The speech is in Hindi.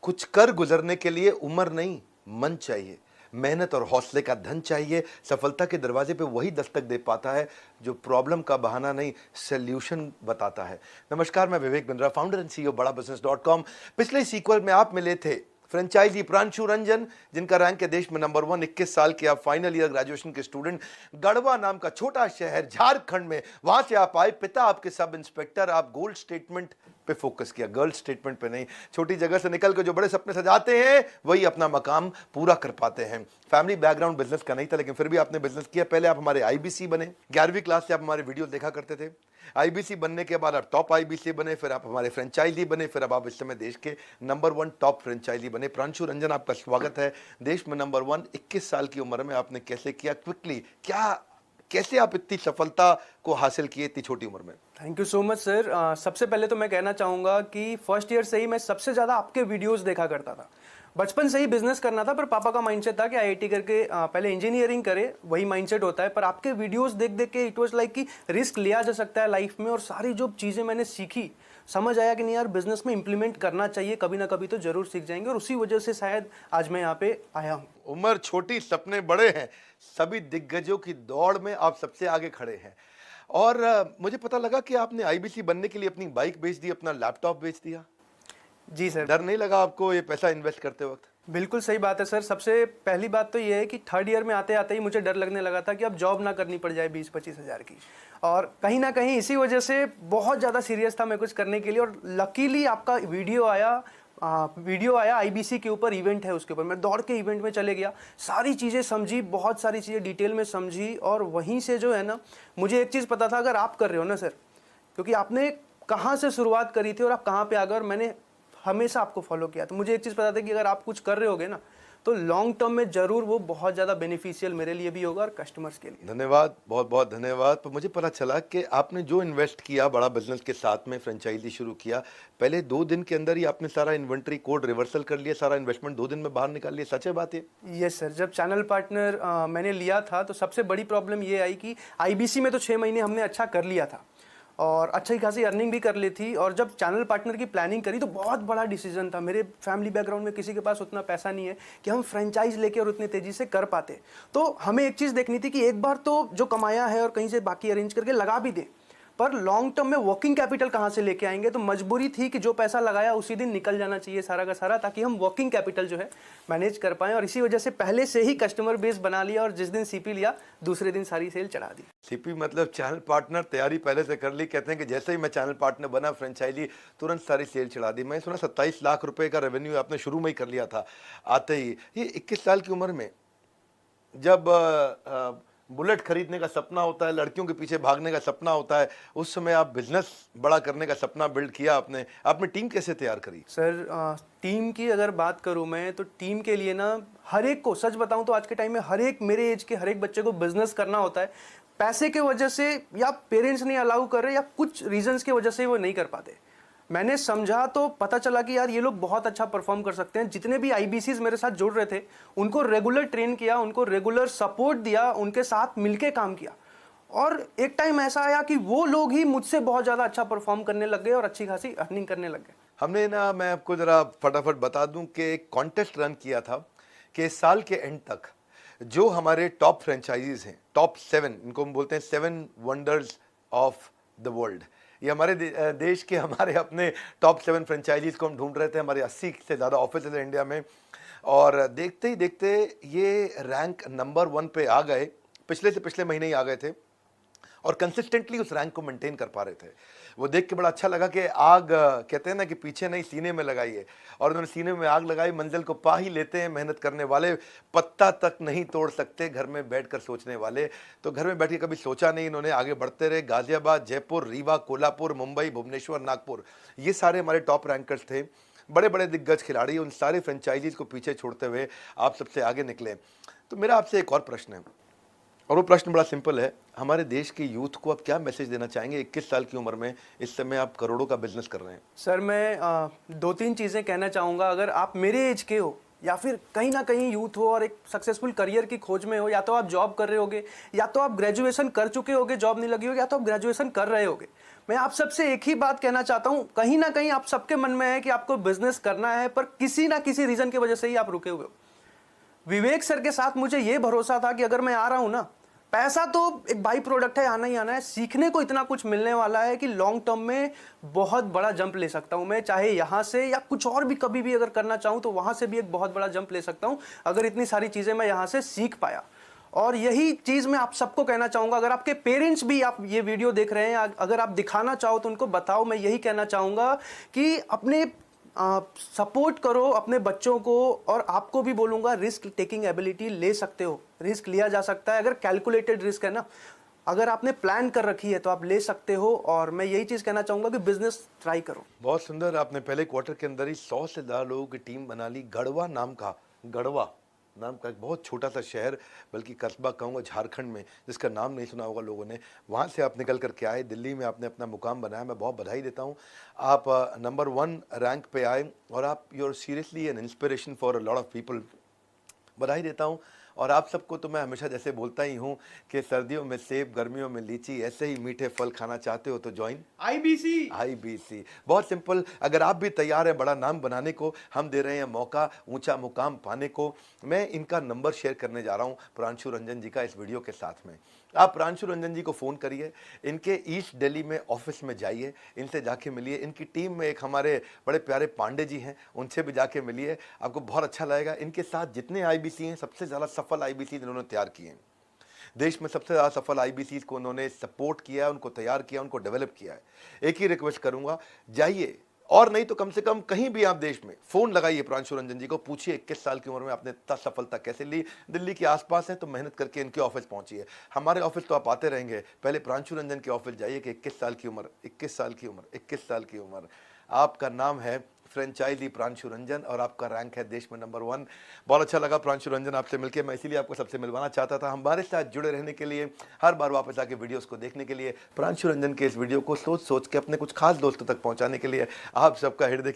कुछ कर गुजरने के लिए उम्र नहीं, मन चाहिए। मेहनत और हौसले का धन चाहिए। सफलता के दरवाजे पे वही दस्तक दे पाता है जो प्रॉब्लम का बहाना नहीं, सॉल्यूशन बताता है। नमस्कार, मैं Vivek Bindra, founder and CEO बड़ा बिजनेस.com। पिछले सीक्वल में आप मिले थे फ्रेंचाइजी प्रांशु रंजन, जिनका रैंक है देश में नंबर 1। 21 साल के आप फाइनल ईयर ग्रेजुएशन के स्टूडेंट, गढ़वा नाम का छोटा शहर झारखंड में, वहां से आप आए। पिता आपके सब इंस्पेक्टर। आप गोल्ड स्टेटमेंट पे फोकस किया, गर्ल स्टेटमेंट पे नहीं। छोटी जगह से निकल कर जो बड़े सपने सजाते हैं वही अपना मकाम पूरा कर पाते हैं। फैमिली बैकग्राउंड बिजनेस का नहीं था, लेकिन फिर भी आपने बिजनेस किया। पहले आप हमारे आईबीसी बने, 11वीं क्लास से आप हमारे वीडियो देखा करते थे। आईबीसी बनने के बाद आप टॉप आईबीसी बने, फिर आप हमारे फ्रेंचाइजी बने, फिर अब आप इस समय देश के नंबर 1 टॉप फ्रेंचाइजी बने। प्रांशु रंजन, आपका स्वागत है देश में नंबर 1। 21 साल की उम्र में आपने कैसे किया, क्विकली कैसे आप इतनी सफलता को हासिल किए इतनी छोटी उम्र में? Thank you so much sir. सबसे पहले तो मैं कहना चाहूँगा कि फर्स्ट ईयर से ही मैं सबसे ज़्यादा आपके वीडियोस देखा करता था। बचपन से ही बिजनेस करना था, पर पापा का माइंडसेट था कि आईआईटी करके पहले इंजीनियरिंग करे, वही माइंडसेट होता है। पर आपके वीडियोस देख देख के इट वाज लाइक कि रिस्क लिया जा सकता है लाइफ में, और सारी जो चीज़ें मैंने सीखी, समझ आया कि नहीं यार, बिजनेस में इंप्लीमेंट करना चाहिए, कभी ना कभी तो जरूर सीख जाएंगे। और उसी वजह से शायद आज मैं यहाँ पे आया हूँ। उम्र छोटी, सपने बड़े हैं। सभी दिग्गजों की दौड़ में आप सबसे आगे खड़े हैं। और मुझे पता लगा कि आपने आईबीसी बनने के लिए अपनी बाइक बेच दी, अपना लैपटॉप बेच दिया। जी सर। डर नहीं लगा आपको ये पैसा इन्वेस्ट करते वक्त? बिल्कुल सही बात है सर। सबसे पहली बात तो ये है कि थर्ड ईयर में आते आते ही मुझे डर लगने लगा था कि अब जॉब ना करनी पड़ जाए 20-25 हज़ार की। और कहीं ना कहीं इसी वजह से बहुत ज़्यादा सीरियस था मैं कुछ करने के लिए। और लकीली आपका वीडियो आया आईबीसी के ऊपर, इवेंट है उसके ऊपर। मैं दौड़ के इवेंट में चले गया, सारी चीज़ें समझी, बहुत सारी चीज़ें डिटेल में समझी। और वहीं से जो है ना, मुझे एक चीज़ पता था, अगर आप कर रहे हो ना सर, क्योंकि आपने कहाँ से शुरुआत करी थी और आप कहाँ पे आ गए, और मैंने हमेशा आपको फॉलो किया, तो मुझे एक चीज़ पता था कि अगर आप कुछ कर रहे होगे ना, तो लॉन्ग टर्म में जरूर वो बहुत ज़्यादा बेनिफिशियल मेरे लिए भी होगा और कस्टमर्स के लिए। धन्यवाद, बहुत बहुत धन्यवाद। पर मुझे पता चला कि आपने जो इन्वेस्ट किया बड़ा बिजनेस के साथ में, फ्रेंचाइजी शुरू किया, पहले 2 दिन के अंदर ही आपने सारा इन्वेंट्री कोड रिवर्सल कर लिया, सारा इन्वेस्टमेंट 2 दिन में बाहर निकाल लिया। सच है बात ये? Yes sir. जब चैनल पार्टनर मैंने लिया था, तो सबसे बड़ी प्रॉब्लम ये आई कि आईबीसी में तो 6 महीने हमने अच्छा कर लिया था और अच्छी खासी अर्निंग भी कर ली थी। और जब चैनल पार्टनर की प्लानिंग करी तो बहुत बड़ा डिसीजन था। मेरे फैमिली बैकग्राउंड में किसी के पास उतना पैसा नहीं है कि हम फ्रेंचाइज लेके और उतनी तेजी से कर पाते। तो हमें एक चीज़ देखनी थी कि एक बार तो जो कमाया है और कहीं से बाकी अरेंज करके लगा भी दें, पर लॉन्ग टर्म में वर्किंग कैपिटल कहाँ से लेके आएंगे। तो मजबूरी थी कि जो पैसा लगाया उसी दिन निकल जाना चाहिए सारा का सारा, ताकि हम वर्किंग कैपिटल जो है मैनेज कर पाएं। और इसी वजह से पहले से ही कस्टमर बेस बना लिया, और जिस दिन सीपी लिया दूसरे दिन सारी सेल चढ़ा दी। सीपी मतलब चैनल पार्टनर, तैयारी पहले से कर ली। कहते हैं कि जैसे ही मैं चैनल पार्टनर बना, फ्रेंचाइजी तुरंत सारी सेल चढ़ा दी। मैं सुना 27 लाख रुपए का रेवेन्यू आपने शुरू में ही कर लिया था आते ही। ये 21 साल की उम्र में जब बुलेट खरीदने का सपना होता है, लड़कियों के पीछे भागने का सपना होता है, उस समय आप बिजनेस बड़ा करने का सपना बिल्ड किया आपने टीम कैसे तैयार करी? सर, टीम की अगर बात करूं मैं, तो टीम के लिए ना, हर एक को सच बताऊं तो आज के टाइम में हर एक मेरे एज के हर एक बच्चे को बिजनेस करना होता है। पैसे के वजह से, या पेरेंट्स नहीं अलाउ कर रहे, या कुछ रीजंस की वजह से वो नहीं कर पाते। मैंने समझा तो पता चला कि यार ये लोग बहुत अच्छा परफॉर्म कर सकते हैं। जितने भी आईबीसीज मेरे साथ जुड़ रहे थे, उनको रेगुलर ट्रेन किया, उनको रेगुलर सपोर्ट दिया, उनके साथ मिलके काम किया। और एक टाइम ऐसा आया कि वो लोग ही मुझसे बहुत ज़्यादा अच्छा परफॉर्म करने लग गए और अच्छी खासी अर्निंग करने लग गए। हमने ना, मैं आपको ज़रा फटाफट बता दूं कि एक कॉन्टेस्ट रन किया था कि इस साल के एंड तक जो हमारे टॉप फ्रेंचाइजीज हैं, टॉप 7, इनको हम बोलते हैं 7 वंडर्स ऑफ द वर्ल्ड। ये हमारे देश के, हमारे अपने टॉप 7 फ्रेंचाइजीज को हम ढूंढ रहे थे। हमारे 80 से ज़्यादा ऑफिस है इंडिया में, और देखते ही देखते ये रैंक नंबर 1 पे आ गए। पिछले से पिछले महीने ही आ गए थे और कंसिस्टेंटली उस रैंक को मेंटेन कर पा रहे थे। वो देख के बड़ा अच्छा लगा कि आग, कहते हैं ना कि पीछे नहीं सीने में लगाइए, और उन्होंने सीने में आग लगाई। मंजिल को पा ही लेते हैं मेहनत करने वाले, पत्ता तक नहीं तोड़ सकते घर में बैठकर सोचने वाले। तो घर में बैठ के कभी सोचा नहीं, इन्होंने आगे बढ़ते रहे। गाजियाबाद, जयपुर, रीवा, कोल्हापुर, मुंबई, भुवनेश्वर, नागपुर, ये सारे हमारे टॉप रैंकर्स थे। बड़े बड़े दिग्गज खिलाड़ी, उन सारे फ्रेंचाइजीज को पीछे छोड़ते हुए आप सबसे आगे निकले। तो मेरा आपसे एक और प्रश्न है, और वो प्रश्न बड़ा सिंपल है। हमारे देश के यूथ को आप क्या मैसेज देना चाहेंगे? 21 साल की उम्र में इस समय आप करोड़ों का बिजनेस कर रहे हैं। सर, मैं 2-3 चीज़ें कहना चाहूँगा। अगर आप मेरे एज के हो या फिर कहीं ना कहीं यूथ हो और एक सक्सेसफुल करियर की खोज में हो, या तो आप जॉब कर रहे होगे, या तो आप ग्रेजुएशन कर चुके होगे, जॉब नहीं लगी होगी, या तो आप ग्रेजुएशन कर रहे होगे, मैं आप सबसे एक ही बात कहना चाहता हूं, कहीं ना कहीं आप सबके मन में है कि आपको बिजनेस करना है, पर किसी ना किसी रीजन की वजह से ही आप रुके हुए हो। विवेक सर के साथ मुझे यह भरोसा था कि अगर मैं आ रहा हूं ना, पैसा तो एक बाई प्रोडक्ट है, आना ही आना है, सीखने को इतना कुछ मिलने वाला है कि लॉन्ग टर्म में बहुत बड़ा जंप ले सकता हूं मैं, चाहे यहां से या कुछ और भी कभी भी अगर करना चाहूं तो वहां से भी एक बहुत बड़ा जंप ले सकता हूं, अगर इतनी सारी चीजें मैं यहां से सीख पाया। और यही चीज मैं आप सबको कहना चाहूंगा, अगर आपके पेरेंट्स भी आप ये वीडियो देख रहे हैं, अगर आप दिखाना चाहो तो उनको बताओ, मैं यही कहना चाहूंगा कि अपने सपोर्ट करो अपने बच्चों को, और आपको भी बोलूंगा रिस्क टेकिंग एबिलिटी ले सकते हो, रिस्क लिया जा सकता है, अगर कैलकुलेटेड रिस्क है ना, अगर आपने प्लान कर रखी है तो आप ले सकते हो। और मैं यही चीज कहना चाहूंगा कि बिजनेस ट्राई करो। बहुत सुंदर, आपने पहले क्वार्टर के अंदर ही 100 से ज़्यादा लोगों की टीम बना ली। गढ़वा नाम का एक बहुत छोटा सा शहर, बल्कि कस्बा कहूँगा झारखंड में, जिसका नाम नहीं सुना होगा लोगों ने, वहाँ से आप निकल करके आए, दिल्ली में आपने अपना मुकाम बनाया। मैं बहुत बधाई देता हूँ, आप नंबर 1 रैंक पे आए और आप you are seriously an inspiration for a lot of people. बधाई देता हूँ। और आप सबको तो मैं हमेशा जैसे बोलता ही हूँ कि सर्दियों में सेब, गर्मियों में लीची, ऐसे ही मीठे फल खाना चाहते हो तो ज्वाइन आईबीसी। बहुत सिंपल। अगर आप भी तैयार हैं बड़ा नाम बनाने को, हम दे रहे हैं मौका ऊंचा मुकाम पाने को। मैं इनका नंबर शेयर करने जा रहा हूँ प्रांशु रंजन जी का इस वीडियो के साथ में। आप प्रांशु रंजन जी को फ़ोन करिए, इनके ईस्ट दिल्ली में ऑफिस में जाइए, इनसे जाके मिलिए। इनकी टीम में एक हमारे बड़े प्यारे पांडे जी हैं, उनसे भी जाके मिलिए, आपको बहुत अच्छा लगेगा। इनके साथ जितने आईबीसी हैं, सबसे ज़्यादा सफल आईबीसी इन्होंने तैयार किए हैं। देश में सबसे ज़्यादा सफल आईबीसी को उन्होंने सपोर्ट किया, उनको तैयार किया, उनको डेवलप किया है। एक ही रिक्वेस्ट करूंगा, जाइए, और नहीं तो कम से कम कहीं भी आप देश में फ़ोन लगाइए प्रांशु रंजन जी को, पूछिए 21 साल की उम्र में आपने इतना सफलता कैसे ली। दिल्ली के आसपास है तो मेहनत करके इनके ऑफिस पहुंचिए। हमारे ऑफिस तो आप आते रहेंगे, पहले प्रांशु रंजन के ऑफिस जाइए कि 21 साल की उम्र, 21 साल की उम्र, 21 साल की उम्र, आपका नाम है फ्रेंचाइजी प्रांशु रंजन और आपका रैंक है देश में नंबर 1। बहुत अच्छा लगा प्रांशु रंजन आपसे मिलकर, मैं इसीलिए आपको सबसे मिलवाना चाहता था। हमारे साथ जुड़े रहने के लिए, हर बार वापस आके वीडियोस को देखने के लिए, प्रांशु रंजन के इस वीडियो को सोच सोच के अपने कुछ खास दोस्तों तक पहुंचाने के लिए आप सबका हृदय